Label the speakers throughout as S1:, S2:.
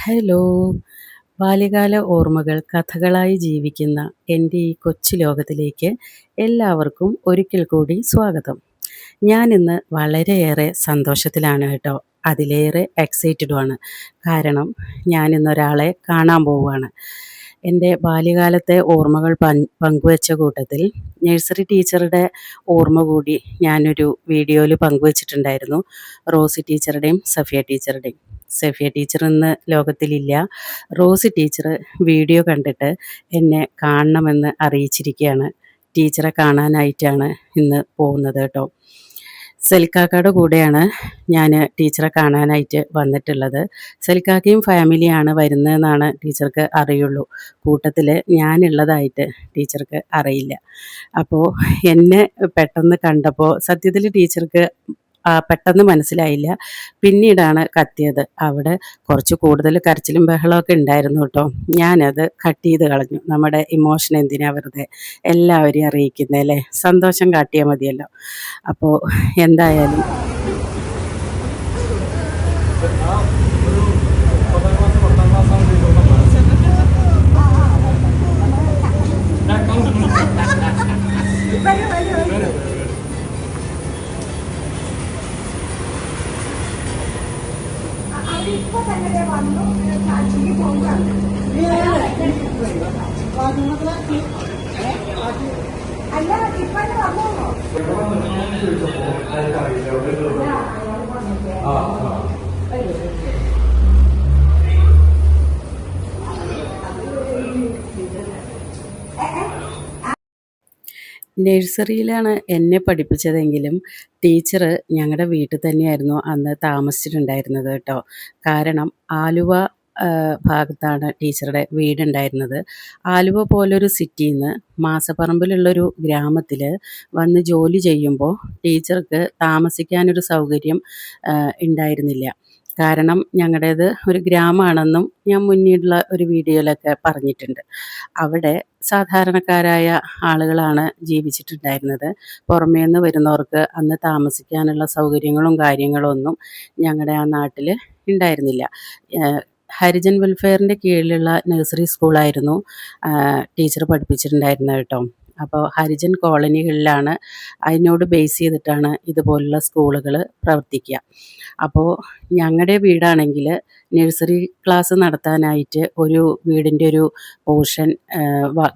S1: Hello! ബാല്യകാല ഓർമ്മകൾ കഥകളായി ജീവിക്കുന്ന എൻ്റെ ഈ കൊച്ചു ലോകത്തിലേക്ക് എല്ലാവർക്കും ഒരിക്കൽ കൂടി സ്വാഗതം. ഞാനിന്ന് വളരെയേറെ സന്തോഷത്തിലാണ് കേട്ടോ. അതിലേറെ എക്സൈറ്റഡുമാണ്. കാരണം ഞാനിന്നൊരാളെ കാണാൻ പോവുകയാണ്. എൻ്റെ ബാല്യകാലത്തെ ഓർമ്മകൾ പങ്കുവച്ച കൂട്ടത്തിൽ നഴ്സറി ടീച്ചറുടെ ഓർമ്മ കൂടി ഞാനൊരു വീഡിയോയിൽ പങ്കുവച്ചിട്ടുണ്ടായിരുന്നു. റോസി ടീച്ചറുടെയും സഫിയ ടീച്ചറുടെയും. സഫിയ ടീച്ചർ ഇന്ന് ലോകത്തിലില്ല. റോസി ടീച്ചർ വീഡിയോ കണ്ടിട്ട് എന്നെ കാണണമെന്ന് അറിയിച്ചിരിക്കുകയാണ്. ടീച്ചറെ കാണാനായിട്ടാണ് ഇന്ന് പോകുന്നത് കേട്ടോ. സലിക്കാക്കയുടെ കൂടെയാണ് ഞാൻ ടീച്ചറെ കാണാനായിട്ട് വന്നിട്ടുള്ളത്. സലിക്കാക്കയും ഫാമിലിയാണ് വരുന്നതെന്നാണ് ടീച്ചർക്ക് അറിയുള്ളൂ. കൂട്ടത്തിൽ ഞാനുള്ളതായിട്ട് ടീച്ചർക്ക് അറിയില്ല. അപ്പോൾ എന്നെ പെട്ടെന്ന് കണ്ടപ്പോൾ സത്യത്തിൽ ടീച്ചർക്ക് പെട്ടെന്ന് മനസ്സിലായില്ല. പിന്നീടാണ് കത്തിയത്. അവിടെ കുറച്ച് കൂടുതൽ കരച്ചിലും ബഹളമൊക്കെ ഉണ്ടായിരുന്നു കേട്ടോ. ഞാനത് കട്ട് ചെയ്ത് കളഞ്ഞു. നമ്മുടെ ഇമോഷൻ എന്തിനാ വെറുതെ എല്ലാവരെയും അറിയിക്കുന്നത് അല്ലേ? സന്തോഷം കാട്ടിയാൽ മതിയല്ലോ. അപ്പോൾ എന്തായാലും നഴ്സറിയിലാണ് എന്നെ പഠിപ്പിച്ചതെങ്കിലും ടീച്ചർ ഞങ്ങളുടെ വീട്ടിൽ തന്നെയായിരുന്നു അന്ന് താമസിച്ചിട്ടുണ്ടായിരുന്നത് കേട്ടോ. കാരണം ആലുവ ഭാഗത്താണ് ടീച്ചറുടെ വീടുണ്ടായിരുന്നത്. ആലുവ പോലൊരു സിറ്റിയിൽ നിന്ന് മാസപ്പറമ്പിലുള്ളൊരു ഗ്രാമത്തിൽ വന്ന് ജോലി ചെയ്യുമ്പോൾ ടീച്ചർക്ക് താമസിക്കാനൊരു സൗകര്യം ഉണ്ടായിരുന്നില്ല. കാരണം ഞങ്ങളുടേത് ഒരു ഗ്രാമമാണെന്നും ഞാൻ മുന്നിലുള്ള ഒരു വീഡിയോയിലൊക്കെ പറഞ്ഞിട്ടുണ്ട്. അവിടെ സാധാരണക്കാരായ ആളുകളാണ് ജീവിച്ചിട്ടുണ്ടായിരുന്നത്. പുറമേ നിന്ന് വരുന്നവർക്ക് അന്ന് താമസിക്കാനുള്ള സൗകര്യങ്ങളും കാര്യങ്ങളും ഒന്നും ഞങ്ങളുടെ ആ നാട്ടിൽ ഉണ്ടായിരുന്നില്ല. ഹരിജൻ വെൽഫെയറിൻ്റെ കീഴിലുള്ള നഴ്സറി സ്കൂളായിരുന്നു ടീച്ചർ പഠിപ്പിച്ചിട്ടുണ്ടായിരുന്നത് കേട്ടോ. അപ്പോൾ ഹരിജൻ കോളനികളിലാണ്, അതിനോട് ബേസ് ചെയ്തിട്ടാണ് ഇതുപോലുള്ള സ്കൂളുകൾ പ്രവർത്തിക്കുക. അപ്പോൾ ഞങ്ങളുടെ വീടാണെങ്കിൽ നഴ്സറി ക്ലാസ് നടത്താനായിട്ട് ഒരു വീടിൻ്റെ ഒരു പോർഷൻ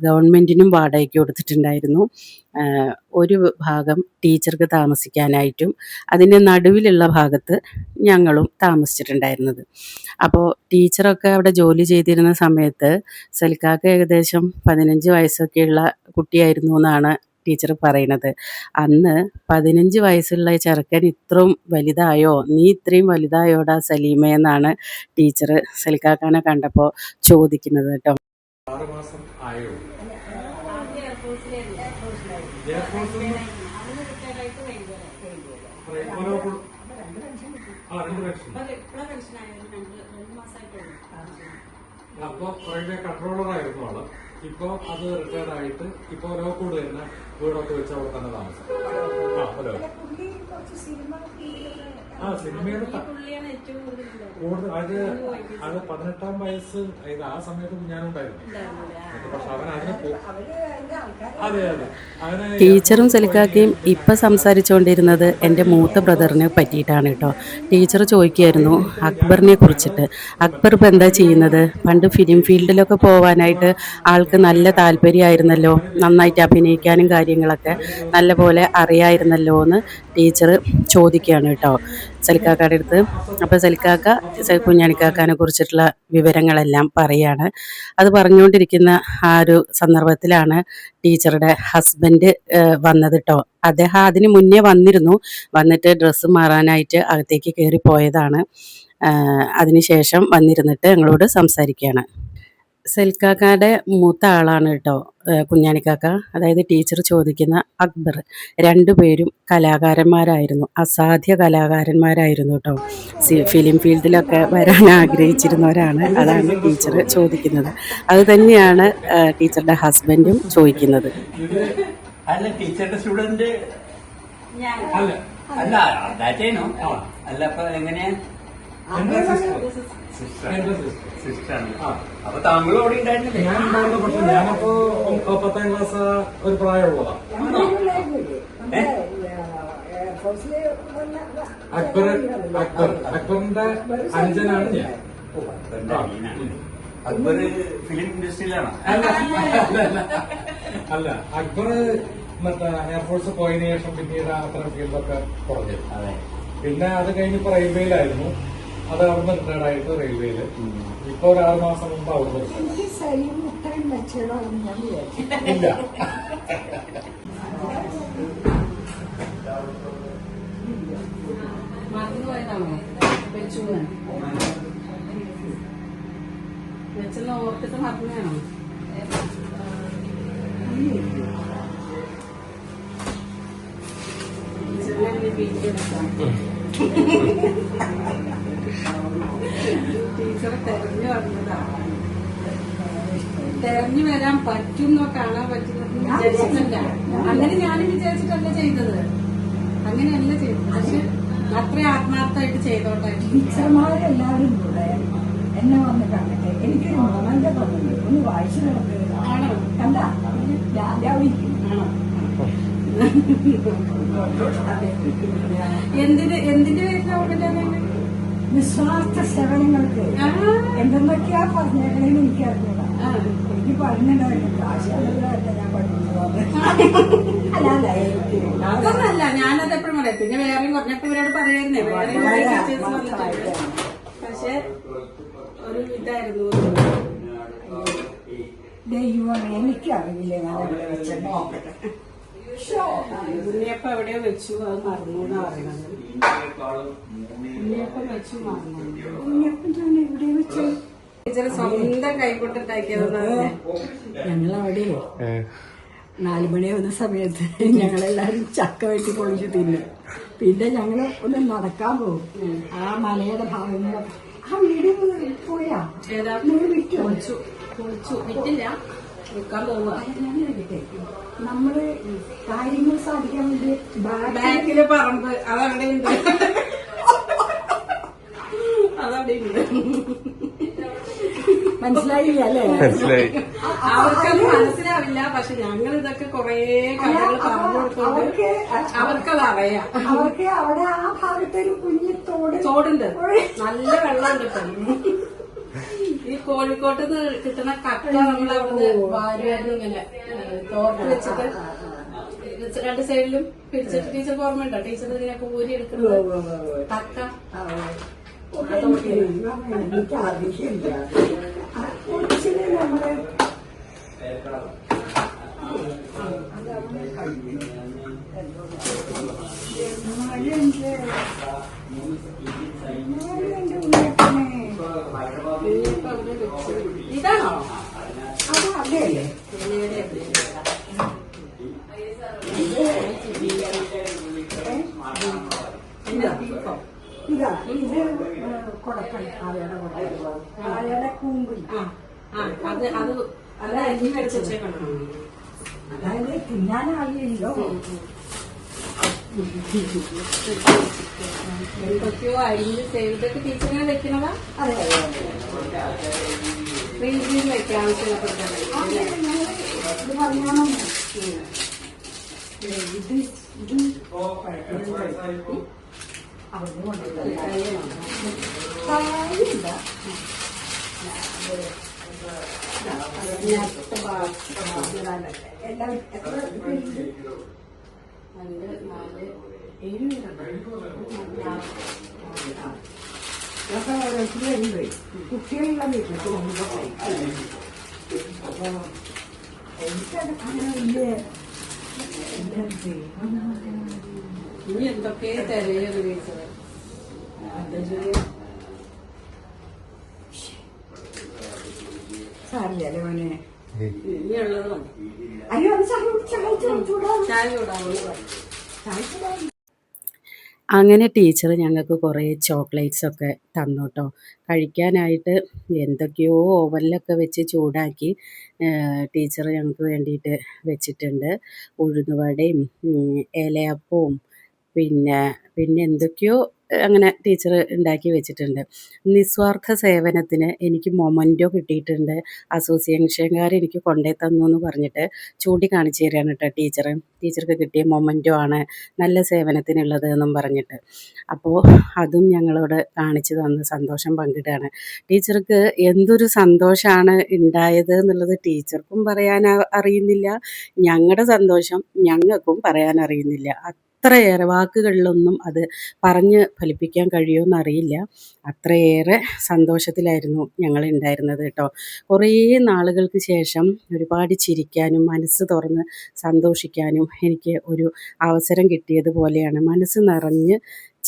S1: ഗവൺമെൻറ്റിനും വാടകയ്ക്ക് കൊടുത്തിട്ടുണ്ടായിരുന്നു. ഒരു ഭാഗം ടീച്ചർക്ക് താമസിക്കാനായിട്ടും അതിൻ്റെ നടുവിലുള്ള ഭാഗത്ത് ഞങ്ങളും താമസിച്ചിട്ടുണ്ടായിരുന്നത്. അപ്പോൾ ടീച്ചറൊക്കെ അവിടെ ജോലി ചെയ്തിരുന്ന സമയത്ത് സലിക്കാക്ക് ഏകദേശം 15 വയസ്സൊക്കെയുള്ള കുട്ടിയായിരുന്നു എന്നാണ് ടീച്ചർ പറയണത്. അന്ന് 15 വയസ്സുള്ള ചെറുക്കൻ ഇത്രയും വലുതായോ, നീ ഇത്രയും വലുതായോടാ സലീമ എന്നാണ് ടീച്ചർ സലിക്കാക്കാനെ കണ്ടപ്പോൾ ചോദിക്കുന്നത് കേട്ടോ.
S2: 6 മാസം ആയോ? അപ്പൊ അതിന്റെ കൺട്രോളറായിരുന്നു ആള്. ഇപ്പൊ അത് റിട്ടയർഡ് ആയിട്ട് ഇപ്പൊ ലോക്കോട് തന്നെ വീടൊക്കെ വെച്ച് അവിടെ തന്നെ താമസം. സിനിമയുടെ കൂടുതൽ അത് 18-ാം വയസ്സ് ആ സമയത്ത് ഞാനുണ്ടായിരുന്നു. പക്ഷെ അവൻ അതിന് അതെ അവന്
S1: ടീച്ചറും സലിക്കാക്കയും ഇപ്പം സംസാരിച്ചുകൊണ്ടിരുന്നത് എൻ്റെ മൂത്ത ബ്രദറിനെ പറ്റിയിട്ടാണ് കേട്ടോ. ടീച്ചർ ചോദിക്കുമായിരുന്നു അക്ബറിനെ കുറിച്ചിട്ട്. അക്ബർ ഇപ്പം എന്താ ചെയ്യുന്നത്? പണ്ട് ഫിലിം ഫീൽഡിലൊക്കെ പോകാനായിട്ട് ആൾക്ക് നല്ല താല്പര്യമായിരുന്നല്ലോ, നന്നായിട്ട് അഭിനയിക്കാനും കാര്യങ്ങളൊക്കെ നല്ലപോലെ അറിയാമായിരുന്നല്ലോ എന്ന് ടീച്ചർ ചോദിക്കുകയാണ് കേട്ടോ സലിക്കാക്കയുടെ അടുത്ത്. അപ്പോൾ സലിക്കാക്ക കുഞ്ഞാണിക്കാക്കാനെ കുറിച്ചിട്ടുള്ള വിവരങ്ങളെല്ലാം പറയാണ്. അത് പറഞ്ഞുകൊണ്ടിരിക്കുന്ന ആ ഒരു സന്ദർഭത്തിലാണ് ടീച്ചറുടെ ഹസ്ബൻഡ് വന്നത് കേട്ടോ. അദ്ദേഹം അതിന് മുന്നേ വന്നിട്ട് ഡ്രസ്സ് മാറാനായിട്ട് അകത്തേക്ക് കയറിപ്പോയതാണ്. അതിനുശേഷം വന്നിരുന്നിട്ട് ഞങ്ങളോട് സംസാരിക്കുകയാണ്. സലിക്കാക്കയുടെ മൂത്ത ആളാണ് കേട്ടോ കുഞ്ഞാണിക്കാക്ക, അതായത് ടീച്ചർ ചോദിക്കുന്ന അക്ബർ. രണ്ടുപേരും കലാകാരന്മാരായിരുന്നു, അസാധ്യ കലാകാരന്മാരായിരുന്നു കേട്ടോ. ഫിലിം ഫീൽഡിലൊക്കെ വരാൻ ആഗ്രഹിച്ചിരുന്നവരാണ്. അതാണ് ടീച്ചർ ചോദിക്കുന്നത്. അത് തന്നെയാണ് ടീച്ചറുടെ ഹസ്ബൻഡും ചോദിക്കുന്നത്.
S3: അല്ല ടീച്ചറുടെ സ്റ്റുഡന്റ് അല്ല അല്ല അപ്പൊ എങ്ങനെയാ
S2: എന്റെ സിസ്റ്റർ.
S3: സിസ്റ്ററാണ്.
S2: ആ.
S3: അപ്പൊ താങ്കളും അവിടെ ഉണ്ടായിരുന്നില്ലേ?
S2: ഞാൻ ഉണ്ടായിരുന്നു, പക്ഷെ ഞാനപ്പോ 10ാം ക്ലാസ് ഒരു പ്രായമുള്ളതാണ്. അക്ബറിന്റെ അനുജനാണ് ഞാൻ.
S3: ഓ, അക്ബറിന്റെ അനിയനാണ്. അക്ബർ ഫിലിം ഇൻഡസ്ട്രിയിലാണോ?
S2: അല്ല, അക്ബർ മറ്റേ എയർഫോഴ്സ് പോയതിനു ശേഷം പിന്നീട് അത്തരം ഫീൽഡൊക്കെ കുറഞ്ഞു.
S3: അതെ.
S2: പിന്നെ അത് കഴിഞ്ഞിപ്പോ റെയിൽവേയിലായിരുന്നു. അത് അവിടുന്ന് റിട്ടയർഡ് ആയിട്ട് റെയിൽവേയില്. ഇപ്പൊ ഒരു 6 മാസം മുമ്പ് അവിടുന്ന് ഇല്ല.
S1: ഓർത്തിട്ട് മറന്നാണോ? ടീച്ചറെ തെരഞ്ഞു വന്നതാണ്. തെരഞ്ഞു വരാൻ പറ്റുന്നോ കാണാൻ പറ്റുന്നതെന്ന് വിചാരിച്ചിട്ടില്ല. അങ്ങനെ ഞാനും വിചാരിച്ചിട്ടല്ല ചെയ്തത്, അങ്ങനെയല്ല ചെയ്തത്. പക്ഷെ അത്ര ആത്മാർത്ഥമായിട്ട് ചെയ്തോണ്ടായിരുന്നു.
S4: ടീച്ചർമാരെല്ലാവരും കൂടെ എന്നെ വന്ന് കണ്ടിട്ട് എനിക്കൊരു മോഹന്റെ പറഞ്ഞു ഒന്ന് വായിച്ചു കിടക്കുക.
S1: ആണോ?
S4: കണ്ട രാജാവിരിക്കും.
S1: ആണോ? എന്തിന്റെ പേരിലാണ്?
S4: നിസ്വാർത്ഥ സേവനങ്ങൾക്ക് എന്തെന്നൊക്കെയാ പറഞ്ഞേക്കണേന്ന് എനിക്കറിഞ്ഞൂടാ. എനിക്ക് പറഞ്ഞിട്ടുണ്ടായിരുന്നു കാശല്ല ഞാൻ പഠിക്കുന്നത്. അല്ല എനിക്ക്
S1: അതൊന്നല്ല, ഞാനത് എപ്പോഴും പറയാം. പിന്നെ വേറെയും കുറഞ്ഞപ്പോ ഇവരോട് പറയായിരുന്നേ, വേറെ ടീച്ചേഴ്സ് വന്നിട്ടുണ്ട്. പക്ഷെ ഒരു ഇതായിരുന്നു.
S4: ദൈവം എനിക്കറിയില്ല ഞാൻ എവിടെ വെച്ച് നോക്കട്ടെ.
S1: ഉണ്ണിയപ്പം എവിടെയോ വെച്ചു, അത് മറന്നു എന്നാ പറയണത്. ഉണ്ണിയപ്പം വെച്ചു മറന്നു.
S4: ഉണ്ണിയപ്പം ഞാൻ എവിടെ വെച്ച്
S1: ടീച്ചർ സ്വന്തം കൈകൊണ്ടുണ്ടാക്കിയതെന്ന്.
S4: ഞങ്ങളവിടെ 4 മണിയാവുന്ന സമയത്ത് ഞങ്ങളെല്ലാരും ചക്ക വെട്ടി പൊളിച്ച് തിന്നും. പിന്നെ ഞങ്ങള് ഒന്ന് നടക്കാൻ പോകും. ആ മലയുടെ ഭാഗങ്ങൾ ആ വീട് പോയാ
S1: ഏതാ?
S4: വിറ്റു
S1: പൊളിച്ചു വിറ്റില്ല, വിൽക്കാൻ പോവുക.
S4: നമ്മള് കാര്യങ്ങൾ സാധിക്കാൻ വേണ്ടി
S1: ബാക്കില് പറമ്പ് അതവിടെ ഉണ്ട്, അതവിടെ ഉണ്ട്.
S4: മനസ്സിലായില്ല അല്ലേ?
S1: അവർക്കത് മനസ്സിലാവില്ല. പക്ഷെ ഞങ്ങൾ ഇതൊക്കെ കൊറേ കഥകൾ പറഞ്ഞു കൊടുത്തോണ്ട് അവർക്കത് അറിയാം.
S4: അവർക്ക് അവിടെ ആ ഭാഗത്ത് ഒരു കുഞ്ഞു
S1: തോടുണ്ട്, നല്ല വെള്ളമുണ്ട്. ഇപ്പം ഈ കോഴിക്കോട്ട് നിന്ന് കിട്ടുന്ന കക്ക നമ്മൾ അവിടുന്ന് വാരുമായിരുന്നു. ഇങ്ങനെ തോർത്ത് വെച്ചിട്ട് 2 സൈഡിലും പിടിച്ചിട്ട് ടീച്ചർക്ക് ഓർമ്മയുണ്ടോ? ടീച്ചർ ഇതിനൊക്കെ ഊരി എടുക്കുന്നത് കക്ക.
S4: എനിക്ക് ആവശ്യമില്ല. നമ്മള്
S1: ഇതാണോ?
S4: അത് അവിടെയല്ലേ? ഇതാ ഇത് കൊടക്കൻ ആവയുടെ കൊടക്കൻ ആവയുടെ കൂമ്പിൽ.
S1: അത് അരിഞ്ഞു വെച്ചേക്കണം.
S4: അതായത് തിന്നാനായില്ലോ.
S1: എന്തൊക്കെയോ അരിഞ്ഞ് ചെയ്തിട്ട് ടീച്ചറിനെ വെക്കണതാ.
S4: അതെ
S1: ഫ്രീസിൽ വെക്കാൻ ആവശ്യപ്പെട്ടത്.
S4: ഇത് പറഞ്ഞോണം. ഇത് അവിടെ കൊണ്ടുപോയില്ല. എല്ലാവരും എത്ര പേരുണ്ട്?
S1: 2, 4, 7
S4: ഇതൊക്കെ ഓരോരുത്തർ വരുമ്പോ കുട്ടികളുള്ള വീട്ടിലേക്ക് കൊണ്ടുപോയി. അപ്പൊ എനിക്കത് അങ്ങനെ വലിയ
S1: ഇനി എന്തൊക്കെ തിരയത് ടീച്ചർ.
S4: സാറില്ലേ മോനെ?
S1: ഇനിയുള്ളതും
S4: അയ്യോ അത് ചായ ചൂടാ.
S1: ചായ ചൂടാവുന്നു.
S4: ചായ ചൂടാ.
S1: അങ്ങനെ ടീച്ചർ ഞങ്ങൾക്ക് കുറേ ചോക്ലേറ്റ്സ് ഒക്കെ തന്നു കേട്ടോ. കഴിക്കാനായിട്ട് എന്തൊക്കെയോ ഓവനിലൊക്കെ വെച്ച് ചൂടാക്കി ടീച്ചർ ഞങ്ങൾക്ക് വേണ്ടിയിട്ട് വെച്ചിട്ടുണ്ട്. ഉഴുന്നുവടയും ഇലയപ്പവും പിന്നെ എന്തൊക്കെയോ അങ്ങനെ ടീച്ചർ ഉണ്ടാക്കി വെച്ചിട്ടുണ്ട്. നിസ്വാർത്ഥ സേവനത്തിന് എനിക്ക് മൊമൻറ്റോ കിട്ടിയിട്ടുണ്ട്, അസോസിയേഷൻകാർ എനിക്ക് കൊണ്ടേ തന്നു എന്ന് പറഞ്ഞിട്ട് ചൂണ്ടിക്കാണിച്ചു തരികയാണ് കേട്ടോ ടീച്ചർക്ക് കിട്ടിയ മൊമൻറ്റോ ആണ് നല്ല സേവനത്തിനുള്ളത് എന്നും പറഞ്ഞിട്ട്. അപ്പോൾ അതും ഞങ്ങളോട് കാണിച്ചു തന്ന് സന്തോഷം പങ്കിടുകയാണ്. ടീച്ചർക്ക് എന്തൊരു സന്തോഷമാണ് ഉണ്ടായത് എന്നുള്ളത് ടീച്ചർക്കും പറയാൻ അറിയുന്നില്ല, ഞങ്ങളുടെ സന്തോഷം ഞങ്ങൾക്കും പറയാൻ അറിയുന്നില്ല. അത്രയേറെ വാക്കുകളിലൊന്നും അത് പറഞ്ഞ് ഫലിപ്പിക്കാൻ കഴിയുമെന്നറിയില്ല. അത്രയേറെ സന്തോഷത്തിലായിരുന്നു ഞങ്ങൾ ഉണ്ടായിരുന്നത് കേട്ടോ. കുറേ നാളുകൾക്ക് ശേഷം ഒരുപാട് ചിരിക്കാനും മനസ്സ് തുറന്ന് സന്തോഷിക്കാനും എനിക്ക് ഒരു അവസരം കിട്ടിയതുപോലെയാണ്. മനസ്സ് നിറഞ്ഞ്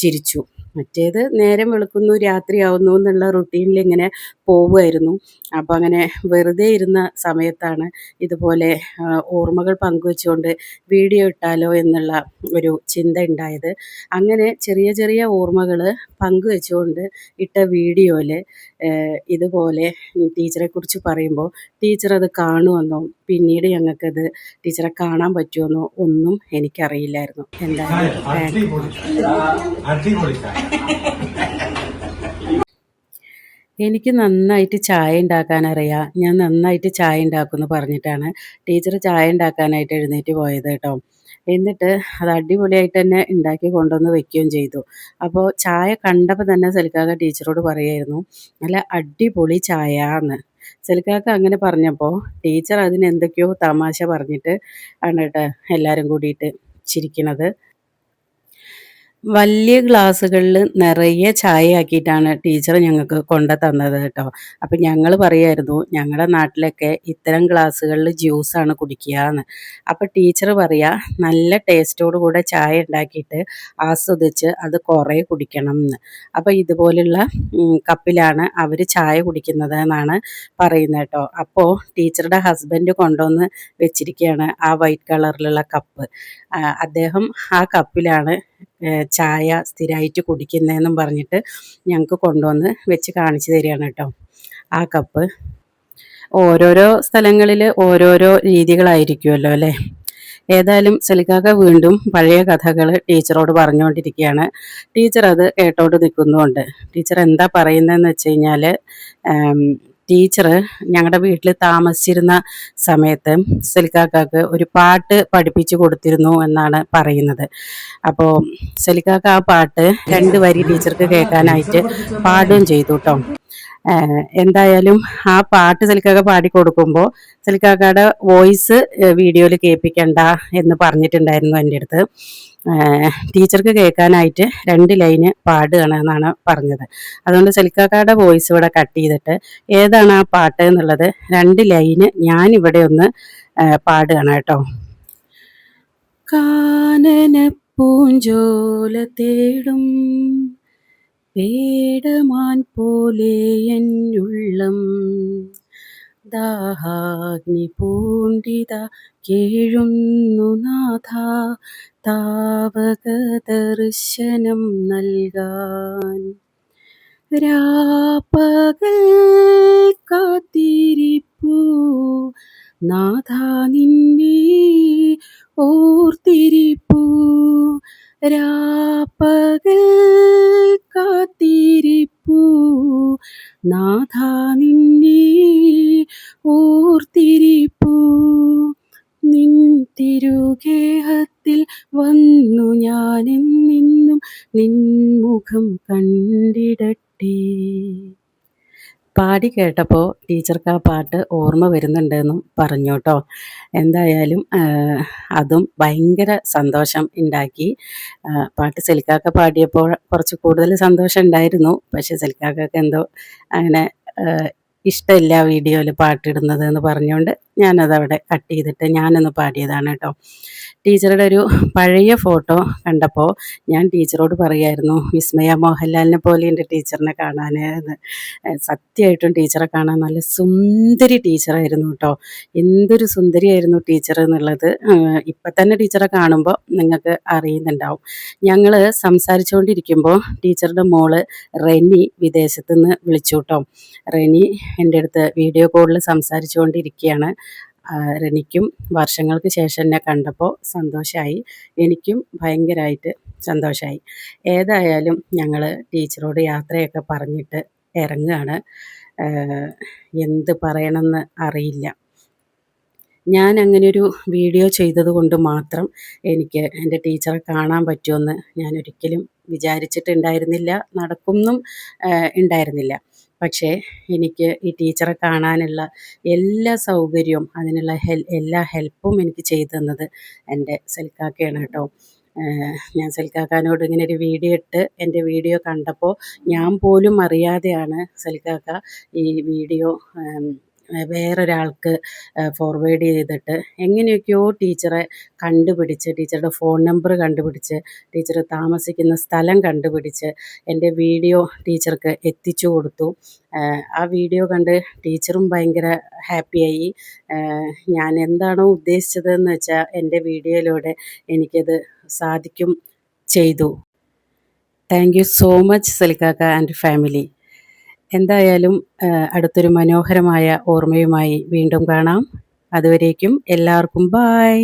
S1: ചിരിച്ചു. മറ്റേത് നേരം വെളുക്കുന്നു രാത്രിയാവുന്നു എന്നുള്ള റുട്ടീനിൽ ഇങ്ങനെ പോവുമായിരുന്നു. അപ്പോൾ അങ്ങനെ വെറുതെ ഇരുന്ന സമയത്താണ് ഇതുപോലെ ഓർമ്മകൾ പങ്കുവെച്ചുകൊണ്ട് വീഡിയോ ഇട്ടാലോ എന്നുള്ള ഒരു ചിന്ത ഉണ്ടായത്. അങ്ങനെ ചെറിയ ചെറിയ ഓർമ്മകൾ പങ്കുവെച്ചുകൊണ്ട് ഇട്ട വീഡിയോയിൽ ഇതുപോലെ ടീച്ചറെക്കുറിച്ച് പറയുമ്പോൾ ടീച്ചർ അത് കാണുമെന്നോ പിന്നീട് ഞങ്ങൾക്കത് ടീച്ചറെ കാണാൻ പറ്റുമെന്നോ ഒന്നും എനിക്കറിയില്ലായിരുന്നു. എന്തായാലും എനിക്ക് നന്നായിട്ട് ചായ ഉണ്ടാക്കാൻ അറിയാം, ഞാൻ നന്നായിട്ട് ചായ ഉണ്ടാക്കുമെന്ന് പറഞ്ഞിട്ടാണ് ടീച്ചർ ചായ ഉണ്ടാക്കാനായിട്ട് എഴുന്നേറ്റ് പോയത് കേട്ടോ. എന്നിട്ട് അത് അടിപൊളിയായിട്ട് തന്നെ ഉണ്ടാക്കി കൊണ്ടുവന്ന് വെക്കുകയും ചെയ്തു. അപ്പോൾ ചായ കണ്ടപ്പോൾ തന്നെ സലിക്കാക്ക ടീച്ചറോട് പറയായിരുന്നു, നല്ല അടിപൊളി ചായ എന്ന്. സലിക്കാക്ക അങ്ങനെ പറഞ്ഞപ്പോൾ ടീച്ചർ അതിന് എന്തൊക്കെയോ തമാശ പറഞ്ഞിട്ട് ആണ് കേട്ടോ എല്ലാവരും കൂടിയിട്ട് ചിരിക്കണത്. വലിയ ഗ്ലാസ്സുകളിൽ നിറയെ ചായ ആക്കിയിട്ടാണ് ടീച്ചർ ഞങ്ങൾക്ക് കൊണ്ടു തന്നത് കേട്ടോ. അപ്പം ഞങ്ങൾ പറയായിരുന്നു ഞങ്ങളുടെ നാട്ടിലൊക്കെ ഇത്തരം ഗ്ലാസ്സുകളിൽ ജ്യൂസാണ് കുടിക്കുക എന്ന്. അപ്പം ടീച്ചർ പറയുക നല്ല ടേസ്റ്റോടു കൂടെ ചായ ഉണ്ടാക്കിയിട്ട് ആസ്വദിച്ച് അത് കുറേ കുടിക്കണം എന്ന്. അപ്പോൾ ഇതുപോലുള്ള കപ്പിലാണ് അവർ ചായ കുടിക്കുന്നത് എന്നാണ് പറയുന്നത് കേട്ടോ. അപ്പോൾ ടീച്ചറുടെ ഹസ്ബൻഡ് കൊണ്ടുവന്ന് വെച്ചിരിക്കുകയാണ് ആ വൈറ്റ് കളറിലുള്ള കപ്പ്. അദ്ദേഹം ആ കപ്പിലാണ് ചായ സ്ഥിരമായിട്ട് കുടിക്കുന്നതെന്നും പറഞ്ഞിട്ട് ഞങ്ങൾക്ക് കൊണ്ടുവന്ന് വെച്ച് കാണിച്ചു തരികയാണ് കേട്ടോ. ആ കപ്പ് ഓരോരോ സ്ഥലങ്ങളിൽ ഓരോരോ രീതികളായിരിക്കുമല്ലോ അല്ലേ. ഏതായാലും സലിക്കാക്ക വീണ്ടും പഴയ കഥകൾ ടീച്ചറോട് പറഞ്ഞുകൊണ്ടിരിക്കുകയാണ്. ടീച്ചർ അത് കേട്ടോണ്ട് നിൽക്കുന്നുമുണ്ട്. ടീച്ചർ എന്താ പറയുന്നതെന്ന് വെച്ച് കഴിഞ്ഞാൽ ടീച്ചർ ഞങ്ങളുടെ വീട്ടിൽ താമസിച്ചിരുന്ന സമയത്ത് സലിക്കാക്കാക്ക് ഒരു പാട്ട് പഠിപ്പിച്ചു കൊടുത്തിരുന്നു എന്നാണ് പറയുന്നത്. അപ്പോൾ സലിക്കാക്ക ആ പാട്ട് 2 വരി ടീച്ചർക്ക് കേൾക്കാനായിട്ട് പാടുകയും ചെയ്തു കേട്ടോ. എന്തായാലും ആ പാട്ട് സലിക്കാക്ക പാടിക്കൊടുക്കുമ്പോൾ സലിക്കാക്കയുടെ വോയിസ് വീഡിയോയിൽ കേൾപ്പിക്കണ്ട എന്ന് പറഞ്ഞിട്ടുണ്ടായിരുന്നു എൻ്റെ അടുത്ത്. ടീച്ചർക്ക് കേൾക്കാനായിട്ട് 2 ലൈന് പാടുകയാണ് എന്നാണ് പറഞ്ഞത്. അതുകൊണ്ട് സലിക്കാക്കയുടെ വോയിസ് ഇവിടെ കട്ട് ചെയ്തിട്ട് ഏതാണ് ആ പാട്ട് എന്നുള്ളത് 2 ലൈന് ഞാനിവിടെ ഒന്ന് പാടുകയാണ് കേട്ടോ. കാനന പൂഞ്ചോല തേടും പേടമാൻ പോലെ എന്നുള്ളം ദാഹാഗ്നി പൂണ്ടിത കേഴുന്നു നാഥ താവക ദർശനം നൽകാൻ. രാപ്പകൽ കാത്തിരിപ്പൂ നാഥ നിന്നെ ഓർത്തിരിപ്പൂ. രാപ്പകൽ കാത്തിരിപ്പൂ നാഥ നിന്നെ ഓർത്തിരിപ്പൂ. നിൻ തിരുഗേഹത്തിൽ വന്നു ഞാനെന്നും നിൻമുഖം കണ്ടിടട്ടെ. പാടി കേട്ടപ്പോൾ ടീച്ചർക്ക് ആ പാട്ട് ഓർമ്മ വരുന്നുണ്ടെന്നും പറഞ്ഞു കേട്ടോ. എന്തായാലും അതും ഭയങ്കര സന്തോഷം ഉണ്ടാക്കി. പാട്ട് സലിക്കാക്ക പാടിയപ്പോൾ കുറച്ച് കൂടുതൽ സന്തോഷം ഉണ്ടായിരുന്നു. പക്ഷേ സലിക്കാക്കക്ക് എന്തോ അങ്ങനെ ഇഷ്ടമില്ല വീഡിയോയിൽ പാട്ടിടുന്നത് എന്ന് പറഞ്ഞുകൊണ്ട് ഞാനതവിടെ കട്ട് ചെയ്തിട്ട് ഞാനൊന്ന് പാടിയതാണ് കേട്ടോ. ടീച്ചറുടെ ഒരു പഴയ ഫോട്ടോ കണ്ടപ്പോൾ ഞാൻ ടീച്ചറോട് പറയായിരുന്നു, വിസ്മയ മോഹൻലാലിനെ പോലെയുണ്ട് ടീച്ചറിനെ കാണാൻ. സത്യമായിട്ടും ടീച്ചറെ കാണാൻ നല്ല സുന്ദരി ടീച്ചറായിരുന്നു കേട്ടോ. എന്തൊരു സുന്ദരിയായിരുന്നു ടീച്ചർ എന്നുള്ളത് ഇപ്പം തന്നെ ടീച്ചറെ കാണുമ്പോൾ നിങ്ങൾക്ക് അറിയുന്നുണ്ടാവും. ഞങ്ങൾ സംസാരിച്ചുകൊണ്ടിരിക്കുമ്പോൾ ടീച്ചറുടെ മോള് റെനി വിദേശത്തു നിന്ന് വിളിച്ചു കേട്ടോ. റെനി എൻ്റെ അടുത്ത് വീഡിയോ കോളിൽ സംസാരിച്ചുകൊണ്ടിരിക്കുകയാണ്. റെനിക്കും വർഷങ്ങൾക്ക് ശേഷം എന്നെ കണ്ടപ്പോൾ സന്തോഷമായി, എനിക്കും ഭയങ്കരമായിട്ട് സന്തോഷമായി. ഏതായാലും ഞങ്ങൾ ടീച്ചറോട് യാത്രയൊക്കെ പറഞ്ഞിട്ട് ഇറങ്ങുകയാണ്. എന്ത് പറയണമെന്ന് അറിയില്ല. ഞാൻ അങ്ങനെയൊരു വീഡിയോ ചെയ്തത് കൊണ്ട് മാത്രം എനിക്ക് എൻ്റെ ടീച്ചറെ കാണാൻ പറ്റുമെന്ന് ഞാൻ ഒരിക്കലും വിചാരിച്ചിട്ടുണ്ടായിരുന്നില്ല, നടക്കുന്നും ഉണ്ടായിരുന്നില്ല. പക്ഷേ എനിക്ക് ഈ ടീച്ചറെ കാണാനുള്ള എല്ലാ സൗകര്യവും അതിനുള്ള എല്ലാ ഹെൽപ്പും എനിക്ക് ചെയ്തു തന്നത് എൻ്റെ സൽക്കാക്കയാണ് കേട്ടോ. ഞാൻ സൽക്കാക്കാനോട് ഇങ്ങനെ ഒരു വീഡിയോ ഇട്ട് എൻ്റെ വീഡിയോ കണ്ടപ്പോൾ ഞാൻ പോലും അറിയാതെയാണ് സൽക്കാക്ക ഈ വീഡിയോ വേറൊരാൾക്ക് ഫോർവേഡ് ചെയ്തിട്ട് എങ്ങനെയൊക്കെയോ ടീച്ചറെ കണ്ടുപിടിച്ച്, ടീച്ചറുടെ ഫോൺ നമ്പർ കണ്ടുപിടിച്ച്, ടീച്ചർ താമസിക്കുന്ന സ്ഥലം കണ്ടുപിടിച്ച് എൻ്റെ വീഡിയോ ടീച്ചർക്ക് എത്തിച്ചു കൊടുത്തു. ആ വീഡിയോ കണ്ട് ടീച്ചറും ഭയങ്കര ഹാപ്പിയായി. ഞാൻ എന്താണോ ഉദ്ദേശിച്ചതെന്ന് വെച്ചാൽ എൻ്റെ വീഡിയോയിലൂടെ എനിക്കത് സാധിക്കും ചെയ്തു. താങ്ക് യു സോ മച്ച് സൽക്കാക്ക ആൻഡ് ഫാമിലി. എന്തായാലും അടുത്തൊരു മനോഹരമായ ഓർമ്മയുമായി വീണ്ടും കാണാം. അതുവരേക്കും എല്ലാവർക്കും ബായ്.